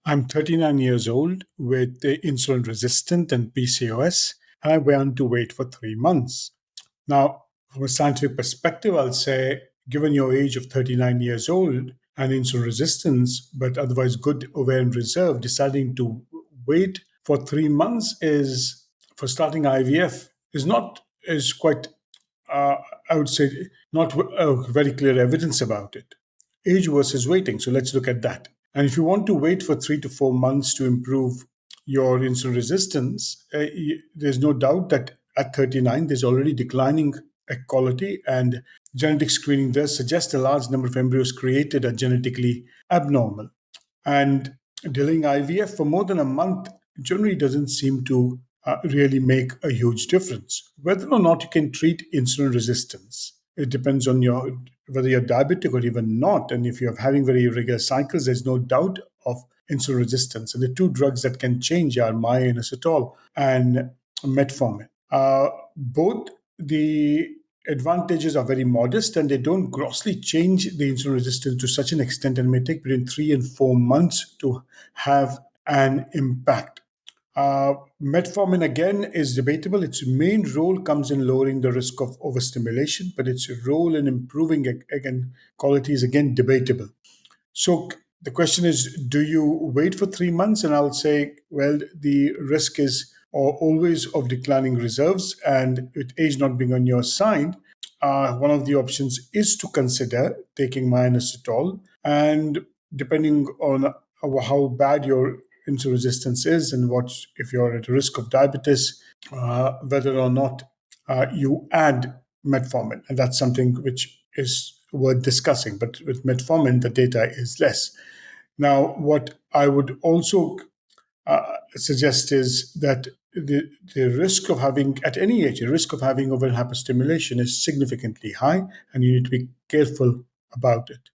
I'm 39 years old with insulin resistant and PCOS, and I want to wait for 3 months. Now, from a scientific perspective, I'll say, given your age of 39 years old and insulin resistance, but otherwise good ovarian reserve, deciding to wait for 3 months is for starting IVF is quite uh, I would say not very clear evidence about it. Age versus waiting. So let's look at that. And if you want to wait for 3 to 4 months to improve your insulin resistance, there's no doubt that at 39, there's already declining egg quality, and genetic screening does suggest a large number of embryos created are genetically abnormal. And delaying IVF for more than a month generally doesn't seem to really make a huge difference. Whether or not you can treat insulin resistance, it depends on your whether you're diabetic or even not. And if you're having very irregular cycles, there's no doubt of insulin resistance. And the two drugs that can change are myoinositol and metformin. Both the advantages are very modest and they don't grossly change the insulin resistance to such an extent and may take between 3 and 4 months to have an impact. Metformin again is debatable. Its main role comes in lowering the risk of overstimulation, but its role in improving again quality is again debatable. So the question is, do you wait for 3 months? And I'll say, well, the risk is always of declining reserves, and with age not being on your side, one of the options is to consider taking minoxidil. And depending on how bad your insulin resistance is and what if you're at risk of diabetes, whether or not you add metformin, and that's something which is worth discussing. But with metformin, the data is less. Now, what I would also suggest is that the risk of having, at any age, the risk of having ovarian hyperstimulation is significantly high, and you need to be careful about it.